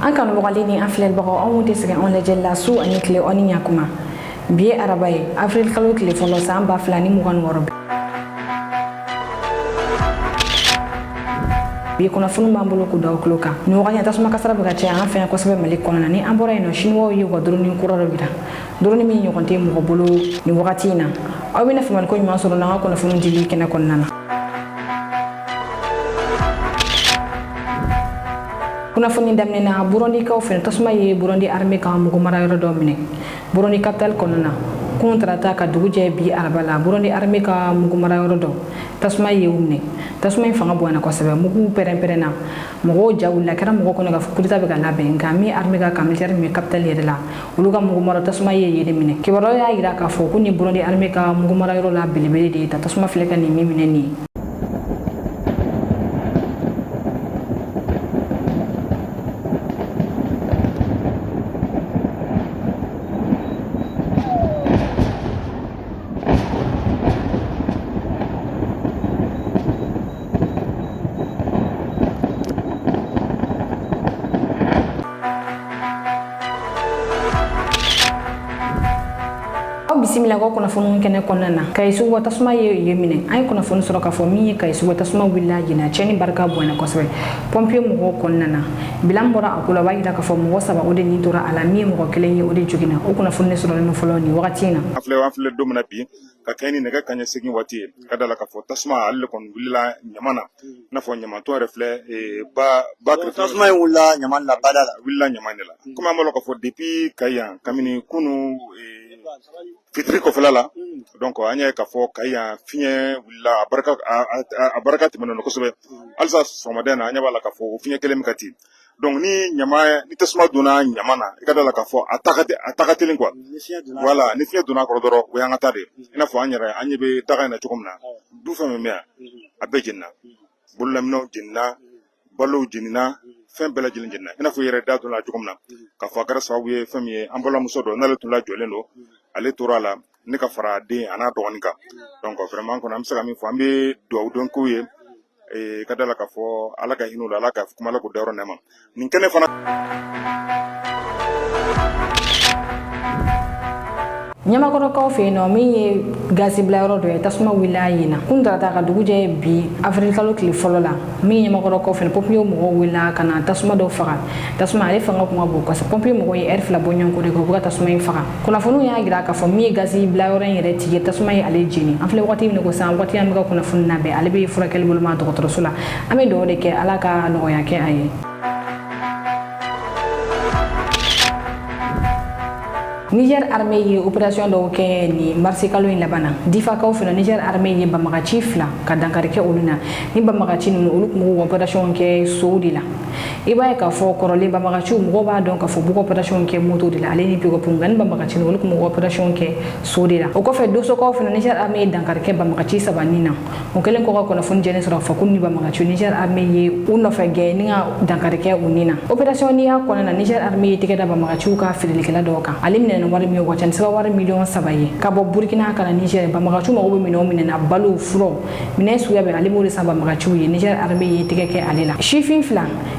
an kan wagalini an filɛbagaw an tɛ sɛgɛn an lajɛ la su ani tile ani ɲakuma bi ye araba ye avril kalo tile fɔlɔ san 2026 bi kunnafoni b'an bolo k'u da o tulo kan ni wagati tasuma kasara bɛ ka caya an fɛ yan kosɛbɛ Mali kɔnɔna ni an bɔra yen nɔ chinois ye u ka drone kura dɔ yira drone min ɲɔgɔn tɛ mɔgɔ bolo ni wagati in na aw bɛna faamuyali ko ɲuman sɔrɔ n'an ka kunnafoni dili kɛnɛ kɔnɔna na. kunnafoni daminɛna burundikaw fɛ tasuma ye burundi armée ka mɔgɔ mara yɔrɔ dɔ minɛ burundi capitale kɔnɔna na kun tarata ka dugu jɛ bi araba la burundi armée ka mɔgɔ mara yɔrɔ dɔ tasuma ye u minɛ tasuma in fanga bonyana kosɛbɛ mugu pɛrɛn-pɛrɛnna mɔgɔw ja wulila kɛra mɔgɔ kɔnɔ ka fɔ coup d'état bɛ ka labɛn nka min armée ka militaire min capitale yɛrɛ la olu ka mɔgɔ mara tasuma ye yɛrɛ minɛ kibaruya y'a yira k'a fɔ ko ni burundi armée ka mɔgɔ mara yɔrɔ la belebele de ye ta tasuma filɛ ka nin min minɛ nin ye. bisimila ko kunnafoni kɛnɛ kɔnɔna na Kayisugu wa tasuma ye minɛ an ye kunnafoni sɔrɔ k'a fɔ min ye Kayisugu wa tasuma wulila jɛna cɛni barika bonyana kosɛbɛ pompier mɔgɔw kɔnɔna na bilan bɔra a ko la b'a yira k'a fɔ mɔgɔ 3 o de nin tora a la min ye mɔgɔ 1 ye o de joginna o kunnafoni sɔrɔlen fɔlɔ ni wagati in na an filɛ don min na bi ka kɛ ni nɛgɛ kaɲɛ 8 waati ye ka da la k'a fɔ tasuma ale kɔni wulila ɲama na i n'a fɔ ɲamatɔ yɛrɛ filɛ ba tasuma ye wulila ɲama la bada la wulila ɲama de la comme an b'a lɔn k'a fɔ depuis Kayan kabini kunu fitiri kɔfɛla la donc an y'a k'a fɔ Kayan fiɲɛ wulila a barika tɛmɛna kosɛbɛ halisa sɔgɔmada in na an ɲɛ b'a la k'a fɔ o fiɲɛ kelen bɛ ka ten donc ni tasuma donna ɲama na i ka da la k'a fɔ a ta ka teli quoi voilà ni fiɲɛ donna kɔrɔ dɔrɔn o y'an ka taa de i n'a fɔ an ɲɛ bɛ daga in na cogo min na du fɛn min bɛ yan a bɛɛ jenina bololaminɛw jenina balow jenina fɛn bɛɛ lajɛlen jenina i n'a fɔ yɛrɛ da donna cogo min na k'a fɔ a kɛra sababu ye fɛn min ye an balimamuso dɔ n'ale tun lajɔlen don ale tora a la ne ka fara den a n'a dɔgɔnin kan donc vraiment kɔni an bɛ se ka min fɔ an bɛ dugawu dɔn k'u ye ka da la k'a fɔ ala ka hinɛ u la ala ka kuma la k'u dayɔrɔ nɛma nin kɛnɛ fana ɲamakɔrɔkaw fɛ yen nɔ min ye gazi bila yɔrɔ dɔ ye tasuma wulila yen na kun tarata ka dugu jɛ bi avril kalo tile fɔlɔ la min ye ɲamakɔrɔkaw fɛ pompier mɔgɔw wulila ka na tasuma dɔ faga tasuma ale fanga kun ka bon kosɛbɛ pompier mɔgɔw ye heure 2 bɔ ɲɔgɔn kɔ de kɛ u bɛ ka tasuma in faga kunnafoniw y'a jira k'a fɔ min ye gazi bila yɔrɔ in yɛrɛ tigi tasuma ye ale jeni an filɛ wagati min ko sisan wagati an bɛ ka kunnafoni labɛn ale bɛ furakɛli boloma dɔgɔtɔrɔso la an bɛ dugawu de kɛ ala ka nɔgɔya kɛ a ye. Niger armée ye opération dɔw kɛ ni marsi kalo in laban na difakaw fɛ Niger armée ye banbagaci 2 ka dankari kɛ olu na ni banbagaci ninnu olu tun b'u opération kɛ sow de la i b'a ye k'a fɔ kɔrɔlen banbagaciw mɔgɔw b'a dɔn k'a fɔ b'u opération kɛ moto de la ale ni pick-up nka ni banbagaci ninnu olu tun b'u opération kɛ so de la o kɔfɛ dosokaw fɛ Niger armée ye dankari kɛ banbagaci 3 nin na o kɛlen kɔ ka kunnafoni jɛlen sɔrɔ k'a fɔ ko ni banbagaci Niger armée ye u nɔfɛ gɛn ni ka dankari kɛ u nin na opération ni y'a kɔnɔna na Niger armée ye tɛgɛ da banbagaciw ka feerelikɛla dɔw kan ale minɛ wari min wacan saba wari miliyɔn 3 ye ka bɔ Burkina ka na Niger banbagaciw mago bɛ minɛn na balo furaw minɛn suguya bɛɛ ale b'o de san banbagaciw ye Niger armée ye tɛgɛ kɛ ale la sifin 2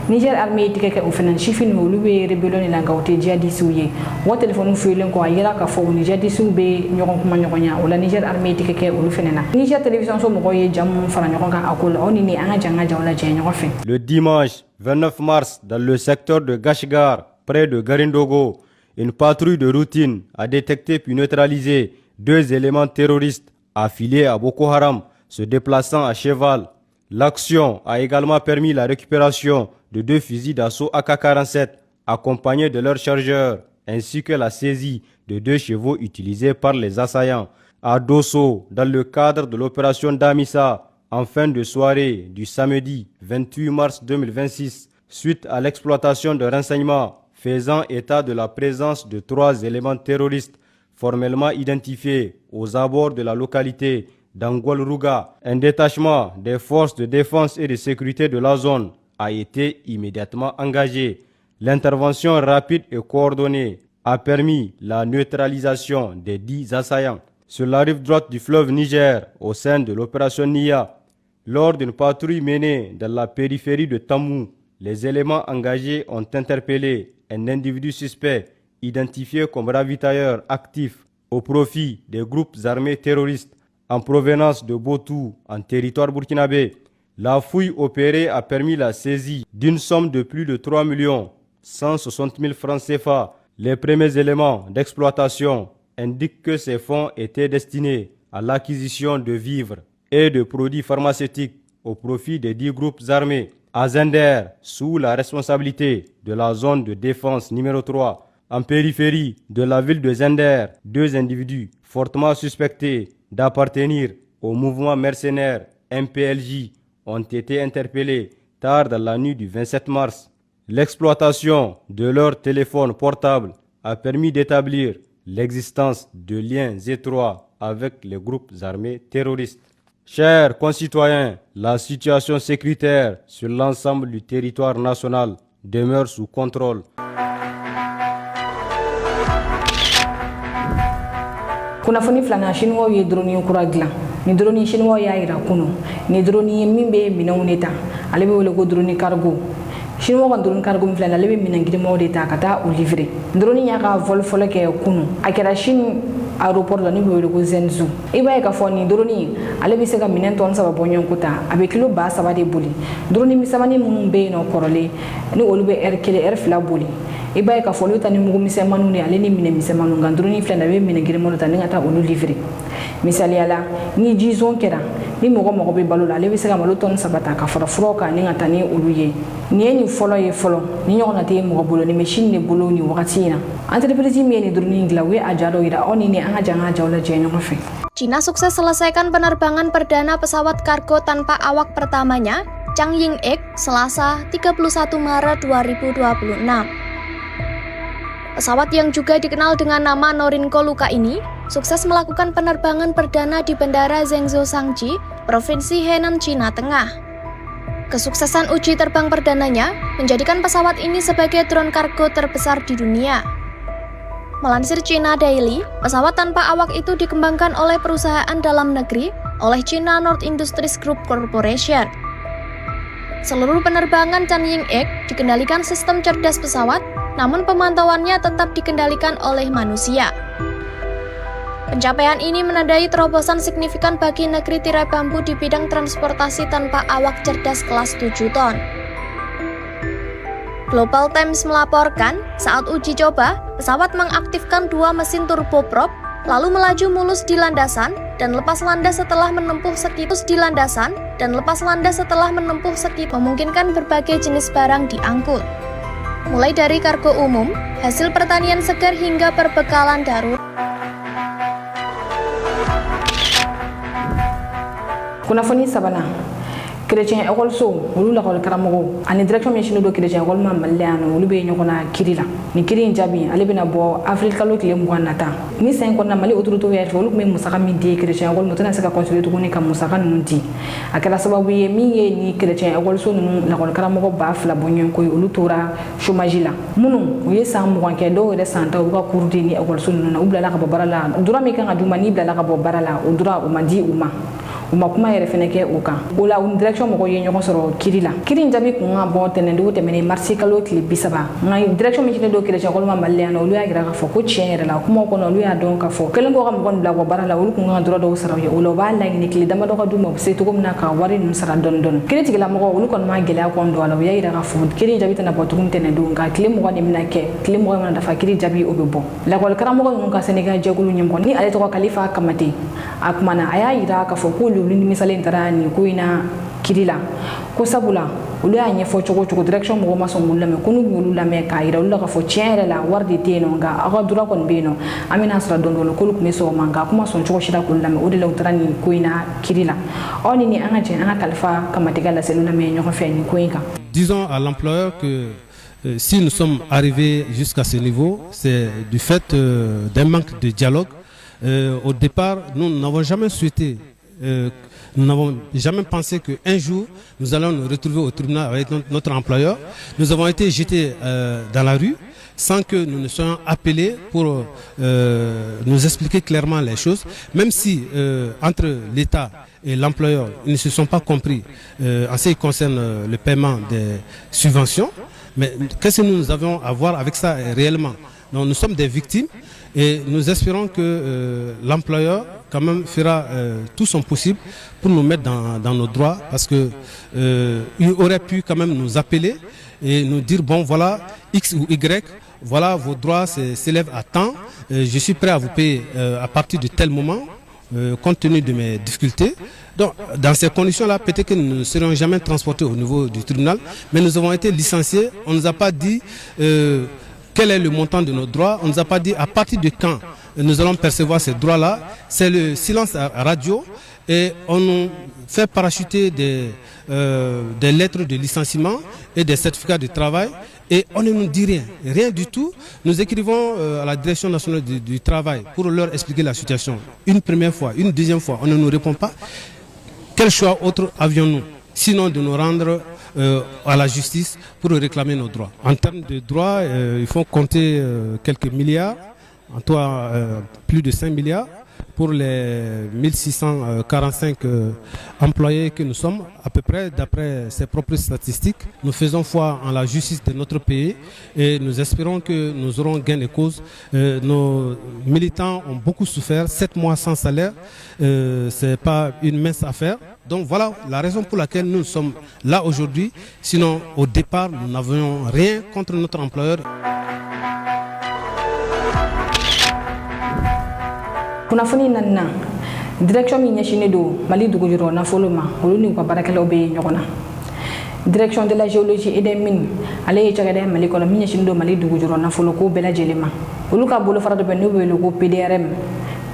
Niger armée ye tɛgɛ kɛ o fana sifin olu bɛ rébellion de la nka o tɛ djihadistes ye o téléphone fuyelen kɔ a yira k'a fɔ ni djihadistes bɛ ɲɔgɔn kuma ɲɔgɔn ya o la Niger armée ye tɛgɛ kɛ olu fana na Niger télévision so mɔgɔw ye jamu fara ɲɔgɔn kan a ko la aw ni an ka janga jaw lajɛ ɲɔgɔn fɛ. Le dimanche 29 mars dans le secteur de Gashgar près de Garindogo, une patrouille de routine a détecté puis neutralisé 2 éléments terroristes affiliés à Boko Haram se déplaçant à cheval. L'action a également permis la récupération de 2 fusils d'assaut AK-47 accompagnés de leurs chargeurs ainsi que la saisie de 2 chevaux utilisés par les assaillants. À Dosso, dans le cadre de l'opération Damissa, en fin de soirée du samedi 28 mars 2026, suite à l'exploitation de renseignements faisant état de la présence de 3 éléments terroristes formellement identifiés aux abords de la localité d'Angolruga. Un détachement des forces de défense et de sécurité de la zone a été immédiatement engagé. L'intervention rapide et coordonnée a permis la neutralisation des 10 assaillants. Sur la rive droite du fleuve Niger, au sein de l'opération NIA, lors d'une patrouille menée dans la périphérie de Tamou, les éléments engagés ont interpellé un individu suspect identifié comme ravitailleur actif au profit des groupes armés terroristes en provenance de Botou en territoire burkinabé. La fouille opérée a permis la saisie d'une somme de plus de 3 160 000 francs CFA. Les premiers éléments d'exploitation indiquent que ces fonds étaient destinés à l'acquisition de vivres et de produits pharmaceutiques au profit des 10 groupes armés. À Zender, sous la responsabilité de la zone de défense numéro 3, en périphérie de la ville de Zender, 2 individus fortement suspectés d'appartenir au mouvement mercenaire MPLJ ont été interpellés tard dans la nuit du 27 mars. L'exploitation de leur téléphone portable a permis d'établir l'existence de liens étroits avec les groupes armés terroristes. Chers concitoyens, la situation sécuritaire sur l'ensemble du territoire national demeure sous contrôle. Kunnafoni filana chinois ye drone kura dilan ni drone chinois ya ira kunu ni drone min be minɛnw de ta ale be wele ko drone cargo chinois ka drone cargo min filana ale be minɛn girinmaw de ta ka taa o livrer drone y'a ka vol fɔlɔ kɛ kunu a kɛra Chine aéroport la ni be wele ko Zhengzhou i b'a ye ka fɔ ni drone ale be se ka minɛn tɔn 3 bɔ ɲɔgɔn ko ta a be kilo 3,000 de boli drone misɛmani minnu be yen nɔ kɔrɔlen ni olu be heure 1 heure 2 boli i b'a ye ka fɔ olu ta ni mugu misɛmaniw ni ale ni minɛn misɛmaniw nka drone filɛ na be minɛn girinmaw ta ni ka taa olu livrer misaliyala ni jizon kɛra ni mɔgɔ be balo la ale be se ka malo tɔn 3 ta ka fara furaw kan ni ka taa ni olu ye ni ye ni fɔlɔ ye fɔlɔ ni ɲɔgɔnna tɛ mɔgɔ bolo ni machine de bolo ni wagati in na entreprise min ye ni drone dilan u ye a ja dɔ yira aw ni an ka jangan jaw lajɛ ɲɔgɔn fɛ. China sukses selesaikan penerbangan perdana pesawat kargo tanpa awak pertamanya, Chang Ying-ek, Selasa 31 Maret 2026. Pesawat yang juga dikenal dengan nama Norinco Luka ini sukses melakukan penerbangan perdana di Bandara Zhengzhou Shangji, Provinsi Henan, Cina Tengah. Kesuksesan uji terbang perdananya menjadikan pesawat ini sebagai drone kargo terbesar di dunia. Melansir China Daily, pesawat tanpa awak itu dikembangkan oleh perusahaan dalam negeri oleh China North Industries Group Corporation. Seluruh penerbangan Chang Ying-ek dikendalikan sistem cerdas pesawat, namun pemantauannya tetap dikendalikan oleh manusia. Pencapaian ini menandai terobosan signifikan bagi negeri tirai bambu di bidang transportasi tanpa awak cerdas kelas 7 ton. Global Times melaporkan, saat uji coba, pesawat mengaktifkan 2 mesin turboprop, lalu melaju mulus di landasan dan lepas landas setelah menempuh sekitar memungkinkan berbagai jenis barang diangkut. Mulai dari kargo umum, hasil pertanian segar hingga perbekalan darurat. Kunnafoni sabanan chrétien école so olu la kol karamogo ani direction min chino do chrétien école ma maliano olu be nyokona kirila ni kirin jabi ale bena bo afrika lo kile mwa nata ni sen ko na mali autoroute ya olu me musaka min di chrétien école mutana saka construire to ni kam musaka nunti akala sababu ye mi ye ni chrétien école so nu la kol karamogo ba fla bonyon ko olu tora chômage la munu o ye sam mo ke do re santa o ka kurdi ni école so nu na ubla la ka barala dura mi kan aduma ni bla la ka barala o dura o mandi uma uma kuma yɛrɛ fɛnɛ kɛ o kan o la o direction mɔgɔw ye ɲɔgɔn sɔrɔ kiri la kiri in jaabi kun ka bɔ tɛnɛndugu tɛmɛnen marisi kalo tile 30 nka direction min cilen do chrétien école ma mali yan olu y'a yira k'a fɔ ko tiɲɛ yɛrɛ la kumaw kɔnɔ olu y'a dɔn k'a fɔ kelen kɔ ka mɔgɔ nin bila bɔ baara la olu kun kan ka dɔrɔn dɔw sara u ye o la u b'a laɲini tile damadɔ ka d'u ma u bɛ se cogo min na ka wari ninnu sara dɔɔni dɔɔni kiri tigilamɔgɔ olu kɔni ma gɛlɛya kɔn don a la u y'a yira k'a fɔ kiri in jaabi tɛna bɔ tuguni tɛnɛndugu nka tile 20 de bɛna kɛ tile 20 mana dafa kiri jaabi o bɛ bɔ lakɔli karamɔgɔ ninnu ka Sénégal jɛkulu ɲɛmɔgɔ ni ale tɔgɔ Kalifa Kamate a kumana a y'a yira k'a fɔ k'olu nimisalen taara ni ko ina kiri la ko sabula olu y'a ɲɛfɔ cogo direction mɔgɔ ma sɔn k'olu lamɛn ko n'u y'olu lamɛn k'a yira olu la k'a fɔ tiɲɛ yɛrɛ la wari de tɛ yen nɔ nka aw ka dura kɔni bɛ yen nɔ an bɛna sɔrɔ dɔɔni k'olu tun bɛ sɔn o ma nka a kuma sɔn cogo si la k'olu lamɛn o de la u taara nin ko in na kiri la aw ni an ka jɛ an ka Kalifa Kamate ka laseliw lamɛn ɲɔgɔn fɛ nin ko in kan. Disons à l'employeur que si nous sommes arrivés jusqu'à ce niveau, c'est du fait d'un manque de dialogue. Au départ, nous n'avons jamais souhaité nous n'avons jamais pensé qu'un jour, nous allons nous retrouver au tribunal avec notre employeur. Nous avons été jetés dans la rue sans que nous ne soyons appelés pour nous expliquer clairement les choses, même si entre l'État et l'employeur, ils ne se sont pas compris en ce qui concerne le paiement des subventions. Mais qu'est-ce que nous avons à voir avec ça réellement? Donc, nous sommes des victimes et nous espérons que l'employeur quand même fera tout son possible pour nous mettre dans nos droits, parce que il aurait pu quand même nous appeler et nous dire bon voilà X ou Y, voilà vos droits s'élèvent à temps, je suis prêt à vous payer à partir de tel moment compte tenu de mes difficultés. Donc dans ces conditions-là, peut-être que nous ne serons jamais transportés au niveau du tribunal, mais nous avons été licenciés, on ne nous a pas dit quel est le montant de nos droits, on ne nous a pas dit à partir de quand nous allons percevoir ces droits-là. C'est le silence radio et on nous fait parachuter des lettres de licenciement et des certificats de travail et on ne nous dit rien du tout. Nous écrivons à la direction nationale du travail pour leur expliquer la situation. Une première fois, une deuxième fois, on ne nous répond pas. Quel choix autre avions-nous sinon de nous rendre à la justice pour réclamer nos droits? En termes de droits, il faut compter quelques milliards, en tout plus de 5 milliards pour les 1645 employés que nous sommes, à peu près d'après ses propres statistiques. Nous faisons foi en la justice de notre pays et nous espérons que nous aurons gain de cause. Nos militants ont beaucoup souffert, 7 mois sans salaire, ce n'est pas une mince affaire. Donc voilà la raison pour laquelle nous sommes là aujourd'hui. Sinon, au départ, nous n'avions rien contre notre employeur. Kunnafoni nanna direction min ɲɛsinnen don Mali dugu jukɔrɔ nafolo ma olu ni u ka baarakɛlaw bɛ ɲɔgɔn na. Direction de la géologie et des mines ale ye cakɛda Mali kɔnɔ min ɲɛsinnen don Mali dugu jukɔrɔ nafolo ko bɛɛ lajɛlen ma. Olu ka bolofara dɔ bɛ n'u bɛ wele ko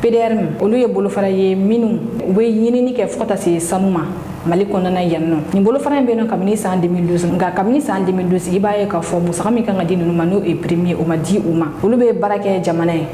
PDRM olu ye bolofara ye minnu u bɛ ɲinini kɛ fo ka taa se sanu ma Mali kɔnɔna yan nɔ. Nin bolofara in bɛ yen nɔ kabini san 2012 nka kabini san 2012 i b'a ye k'a fɔ musaka min kan ka di ninnu ma n'o ye premier o ma di u ma. Olu bɛ baara kɛ jamana ye.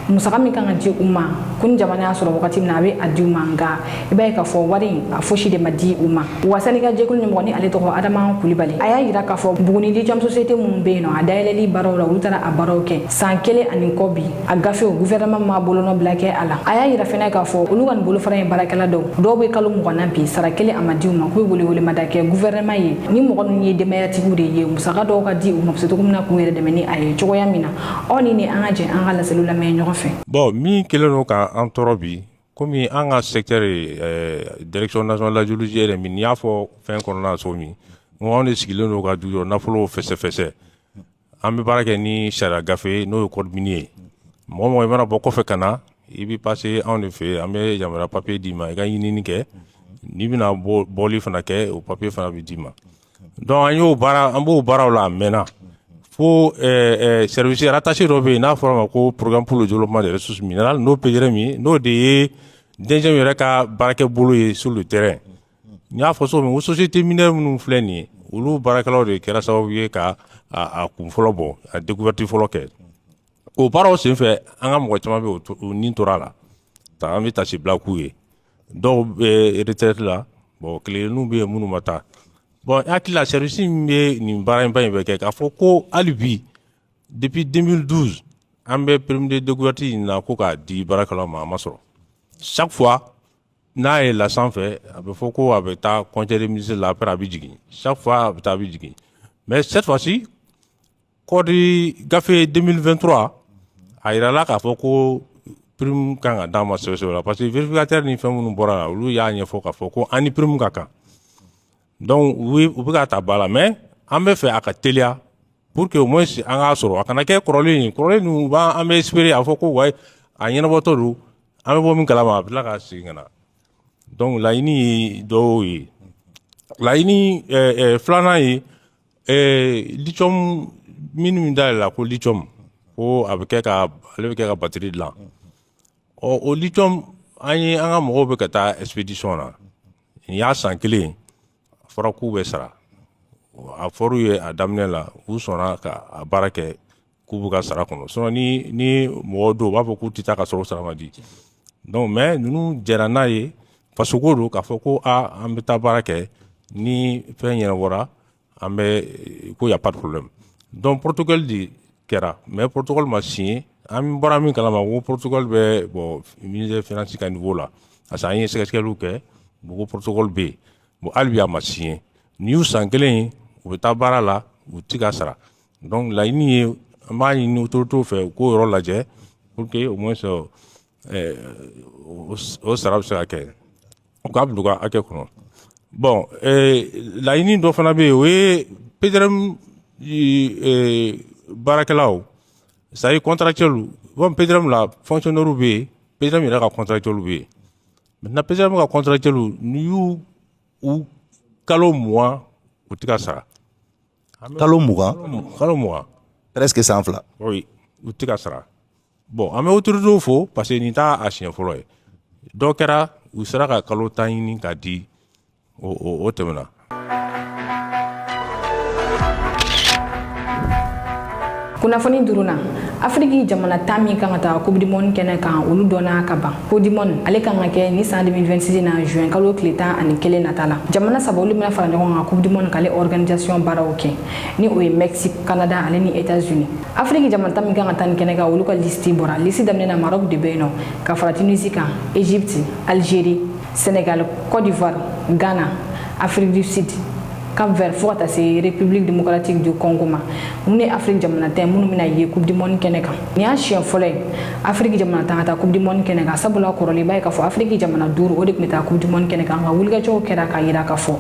Musaka min kan ka di u ma kun jamana y'a sɔrɔ wagati min na a bɛ a di u ma nka i b'a ye k'a fɔ wari a fosi de ma di u ma. Wa Senegal jɛkulu ɲɛmɔgɔ ni ale tɔgɔ Adama Kulibali a y'a yira k'a fɔ Buguni Lithium Société minnu bɛ yen nɔ a dayɛlɛli baaraw la olu taara a baaraw kɛ san 1 ani kɔ bi a gafew gouvernement ma bolonɔ bila kɛ a la. A y'a yira fɛnɛ k'a fɔ olu ka nin bolofara in baarakɛla dɔw bɛ kalo 20 na bi sara 1 a ma di u ma k'u bɛ welewelemada kɛ gouvernement ye ni mɔgɔ ninnu ye denbayatigiw de ye musaka dɔw ka di u ma u bɛ se cogo min na k'u yɛrɛ dɛmɛ ni a ye cogoya min na aw ni an ka jɛ an ka laseliw lamɛn ɲɔgɔn fɛ. Bon min kelen don k'an tɔɔrɔ bi komi an ka secteur direction nationale de la géologie yɛrɛ min n'i y'a fɔ fɛn kɔnɔna so min n ko anw de sigilen don ka dugu nafolo fɛsɛfɛsɛ an bɛ baara kɛ ni sariya gafe n'o ye code minier ye mɔgɔ mɔgɔ i mana bɔ kɔfɛ ka na i bɛ passer anw de fɛ an bɛ yamaruya papier d'i ma i ka ɲinini kɛ n'i bɛna bɔli fana kɛ o papier fana bɛ d'i ma donc an b'o baaraw la a mɛnna fo service rattaché dɔ bɛ yen n'a fɔra ma ko programme pour le développement des ressources minérales n'o PDRM n'o de ye DG yɛrɛ ka baarakɛ bolo ye sur le terrain n y'a fɔ so min ko société minière minnu filɛ nin ye olu baarakɛlaw de kɛra sababu ye ka a kun fɔlɔ bɔ a découverte fɔlɔ kɛ o baaraw senfɛ an ka mɔgɔ caman bɛ o nin tora a la an bɛ tasi bila k'u ye dɔw bɛ retraite la bon kelenninw bɛ yen minnu ma taa bon hakili la service min bɛ nin baara in ba in bɛ kɛ k'a fɔ ko hali bi depuis 2012 an bɛ permis de découverte in na ko k'a di baarakɛlaw ma a ma sɔrɔ chaque fois n'a ye la sanfɛ a bɛ fɔ ko a bɛ taa conseil des ministres la après a bɛ jigin chaque fois a bɛ taa a bɛ jigin mais cette fois-ci code gafe 2023 a yirala k'a fɔ ko prime kan ka d'a ma sɛbɛsɛbɛ la parce que vérificateur ni fɛn minnu bɔra la olu y'a ɲɛfɔ k'a fɔ ko an ni prime ka kan donc u bɛ ka ta ba la mais an bɛ fɛ a ka teliya pour que au moins an k'a sɔrɔ a kana kɛ kɔrɔlen ninnu an bɛ espérer a fɔ ko wayi a ɲɛnabɔtɔ don an bɛ bɔ min kalama a bɛ tila ka segin ka na donc laɲini ye dɔw ye laɲini filanan ye lithium minnu min dayɛlɛ la ko lithium ko ale bɛ kɛ ka batterie dilan o lithium an ka mɔgɔw bɛ ka taa expédition na nin y'a san 1 a fɔra k'u bɛ sara a fɔr'u ye a daminɛ la u sɔnna ka a baara kɛ k'u bɛ ka sara kɔnɔ sinon ni mɔgɔw don u b'a fɔ k'u tɛ taa ka sɔrɔ u sara ma di donc mais ninnu jɛra n'a ye faso ko don k'a fɔ ko an bɛ taa baara kɛ ni fɛn ɲɛnabɔra an bɛ ko y a pas de problème donc protocole de kɛra mais protocole ma signé an bɔra min kalama ko protocole bɛ bon ministère finance ka niveau la parce que an ye sɛgɛsɛgɛliw kɛ ko protocole bɛ yen bon hali bi a ma signé n'i y'u san kelen ye u bɛ taa baara la u ti ka sara donc laɲini ye an b'a ɲini autorité fɛ u k'o yɔrɔ lajɛ pour que au moins o sara bɛ se ka kɛ u k'a bila u ka hakɛ kɔnɔ bon laɲini dɔ fana bɛ yen o ye PDRM baarakɛlaw c'est à dire contractuel bon PDRM la fonctionnaire bɛ yen PDRM yɛrɛ ka contractuel bɛ yen maintenant PDRM ka contractuel n'i y'u kalo 20 u ti ka sara kalo 20 presque 100 fila oui u ti ka sara bon an bɛ autorité fo parce que nin t'a a siɲɛ fɔlɔ ye dɔ kɛra u sera ka kalo 10 ɲini k'a di o tɛmɛna. kunnafoni duruna Afrique jamana 10 min kan ka taa Coupe du Monde kɛnɛ kan olu dɔnna ka ban. Coupe du Monde ale kan ka kɛ ni san 2026 na juin kalo tile 11 nata la. Jamana saba olu bɛna fara ɲɔgɔn kan Coupe du Monde k'ale organisation baaraw kɛ ni o ye Mexique, Canada ale ni États-Unis. Afrique jamana 10 min kan ka taa ni kɛnɛ kan olu ka liste bɔra. Liste daminɛna Maroc de bɛ yen nɔ ka fara Tunisie kan, Égypte, Algérie, Sénégal, Côte d'Ivoire, Ghana, Afrique du Sud, Cap-Vert fo ka taa se République démocratique du Congo ma. Mun ni Afrique jamana 10 minnu bɛna ye Coupe du Monde kɛnɛ kan. Ni y'a siɲɛ fɔlɔ ye Afrique jamana 10 ka taa Coupe du Monde kɛnɛ kan sabula kɔrɔlen b'a ye k'a fɔ Afrique jamana 5 o de tun bɛ taa Coupe du Monde kɛnɛ kan nka wulikajɔw kɛra k'a jira k'a fɔ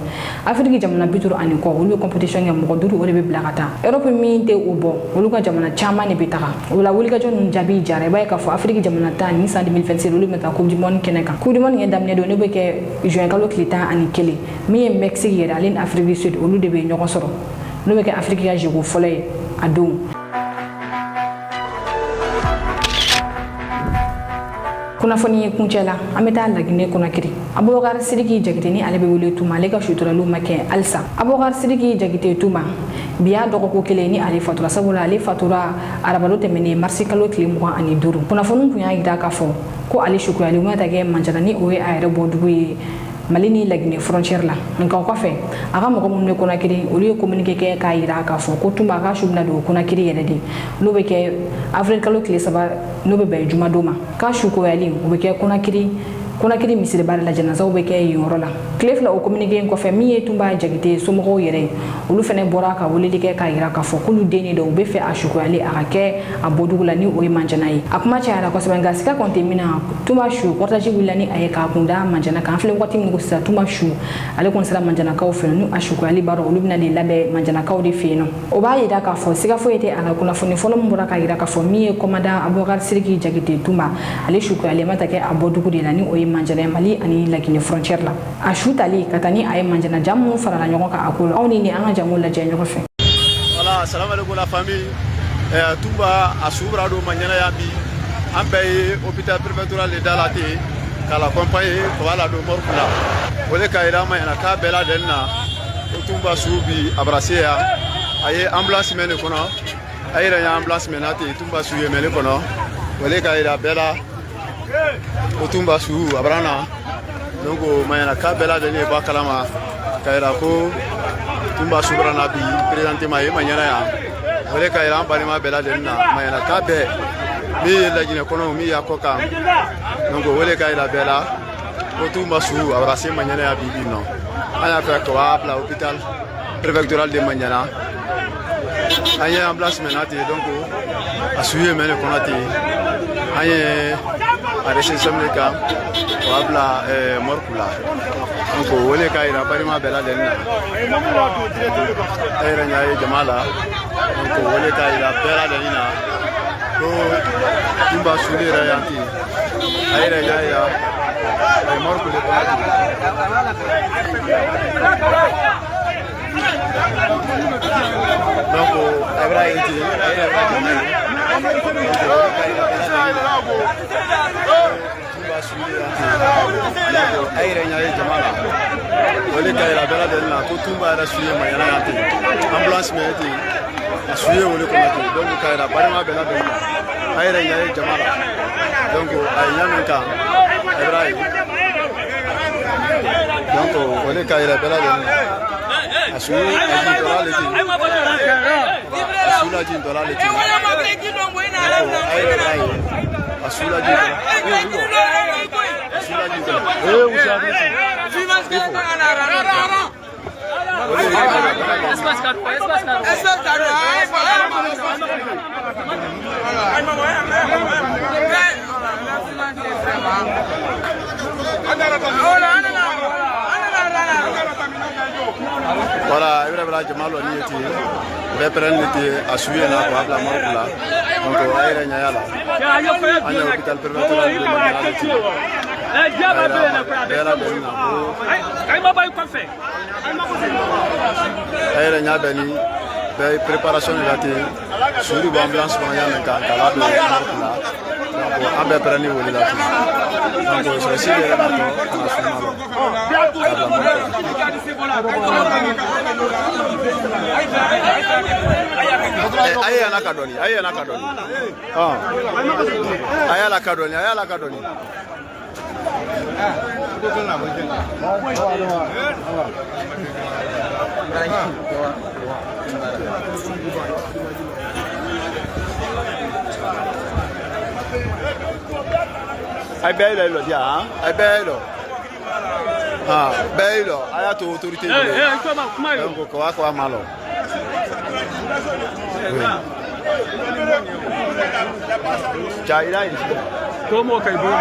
Afrique jamana 30 ani kɔ olu bɛ compétition kɛ mɔgɔ 5 o de bɛ bila ka taa. Europe min tɛ o bɔ olu ka jamana caman de bɛ taga. O la wulikajɔ ninnu jaabi jara i b'a ye k'a fɔ Afrique jamana 10 ni san 2026 olu bɛ taa Coupe du Monde kɛnɛ kan. Coupe du Monde daminɛ don ne bɛ kɛ juin kalo tile 11 min ye Mexique yɛrɛ ale ni Afrique du Sud olu de bɛ ɲɔgɔn sɔrɔ n'o bɛ kɛ Afrique ka jeu fɔlɔ ye a don. kunnafoni kuncɛ la an bɛ taa Laginɛ Conakry. Abubakar Sidiki Jakite ni ale bɛ wele Tuma ale ka suturaliw ma kɛ halisa. Abubakar Sidiki Jakite Tuma bi y'a dɔgɔkun kelen ni ale fatura sabula ale fatura arabalo tɛmɛnen marisi kalo tile 25. Kunnafoni tun y'a jira k'a fɔ ko ale sukuyali ma ta kɛ Manjana ni o ye a yɛrɛ bɔdugu ye Mali ni Laginɛ frontière la. Nka o kɔfɛ a ka mɔgɔ minnu bɛ Conakry olu ye communiqué kɛ k'a jira k'a fɔ ko Tuma ka su bɛna don Conakry yɛrɛ de n'o bɛ kɛ avril kalo tile 3 n'o bɛ bɛn jumadon ma. K'a su koyali o bɛ kɛ Conakry misiriba la janazaw bɛ kɛ yen yɔrɔ la. Tile fila o communiqué in kɔfɛ min ye Tuma Jakite somɔgɔw yɛrɛ ye olu fana bɔra ka weleli kɛ k'a jira k'a fɔ k'olu den de u bɛ fɛ a sukoyali a ka kɛ a bɔdugu la ni o ye Manjana ye. A kuma cayara kosɛbɛ nka siga kɔni tɛ min na Tuma su cortège wulila ni a ye k'a kun da Manjana kan. An filɛ waati min ko sisan Tuma su ale kɔni sera Manjanakaw fɛ ni a sukoyali b'a dɔn olu bɛna de labɛn Manjanakaw de fɛ yen nɔ. O b'a jira k'a fɔ siga foyi tɛ a la. Kunnafoni fɔlɔ min bɔra k'a jira k'a fɔ min ye commandant Abubakar Sidiki Jakite Tuma ale sukoyali ma ta kɛ a bɔdugu de la ni o ye Manjana ye Mali ani Laginɛ frontière la. A su tali ka taa ni a ye Manjana jamu farala ɲɔgɔn kan a ko la. Aw ni an ka jamu lajɛ ɲɔgɔn fɛ. Voilà, salam alaikum la famille. Tumba a subra do Manjana ya bi an bɛɛ ye hôpital préfectoral de Dalate k'a l'accompagner voilà do Morkula. Wole ka ira ma yana ka bɛɛ lajɛlen na o Tumba su bi abrase ya a ye ambulance mɛn ne kɔnɔ a yɛrɛ ye ambulance mɛn na ten Tumba su ye mɛn ne kɔnɔ wole ka ira bɛɛ la o Tumba su abrana donc ma yana ka bɛɛ lajɛlen ye bɔ kalama ka ira ko Tumba su brana bi présentement ye Manjana ya wole ka ira an balima bɛɛ lajɛlen na ma yana ka bɛɛ mi Laginɛ kɔnɔ mi ya kɔ kan donc wole ka ira bɛɛ la o Tumba su abrase Manjana ya bi bi nɔ an y'a fɛ k'a bila hôpital préfectoral de Manjana an ye ambulance mɛn na ten donc a su ye mɛn ne kɔnɔ ten an ye a recherche min kan k'a bila Morkula donc wole ka ira balima bɛɛ lajɛlen na a yɛrɛ ɲa ye jama la donc wole ka ira bɛɛ lajɛlen na ko Tumba su de yɛrɛ yan ten a yɛrɛ ɲa yira Morkula kɔnɔ ten donc Ibrahim ten a yɛrɛ ka jama ye Tumba su de yan ten a yɛrɛ ɲa ye jama la wole ka ira bɛɛ lajɛlen na ko Tumba yɛrɛ su ye Manjana yan ten ambulance mɛn ten a su ye wole kɔnɔ ten donc ka ira balima bɛɛ lajɛlen na a yɛrɛ ɲa ye jama la donc a ye ɲa min kan Ibrahim donc o de ka yɛrɛ bɛɛ lajɛlen a su ajintɔla le ten a su lajintɔla le ten a yɛrɛ b'a ye a su lajintɔla voilà yɛrɛ bɛ jama lɔ ni ye ten bɛɛ pɛrɛn de ten a su ye na ko a bila mɔrɔku la donc a yɛrɛ ɲaya la an ye hôpital préfectoral de Mangala le ten bɛɛ labɛnni na ko a yɛrɛ ɲa bɛ ni bɛɛ ye préparation de la ten suri bɔ ambulance kɔnɔ yanni ka la don mɔrɔku la donc an bɛɛ pɛrɛnni wele la ten donc sɔrɔsi yɛrɛ na tɔ kana suma lɔ aye ana kadoni aye ana kadoni ayala kadoni ayala kadoni ay belo lo dia ay belo belo aya to autorité donc ko wa ko malo Jaira como que bom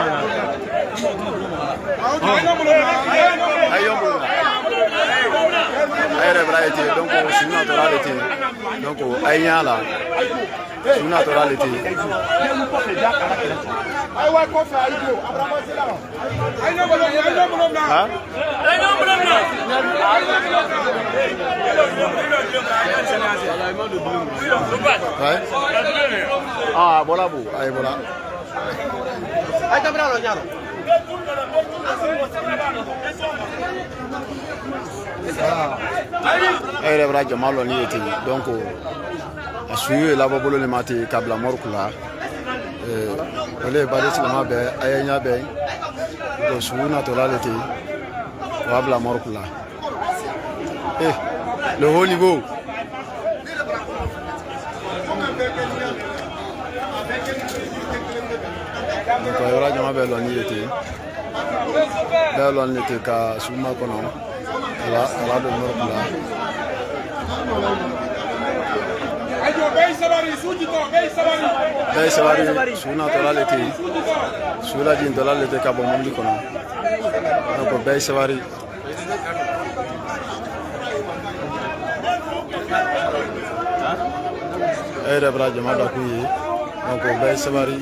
ay rebraité donc c'est naturalité donc ay yala c'est naturalité ay wa ko fa ay go abramo sila ay no bolo ha ay no bolo ah bola bu ay bola ay tabra lo nyaro ay rebra jamalo ni eti donc asuye la bolo le mati kabla morkula ole bade silama be ayanya be do suna to la leti kabla morkula le haut niveau donc ayora jama be lo ni eti be lo ni eti ka suma kono ala do morkula Bey sabari suna tolalete sula jin tolalete ka bo mondi kono donc bey sabari ay rebra jama da kuyi donc bey sabari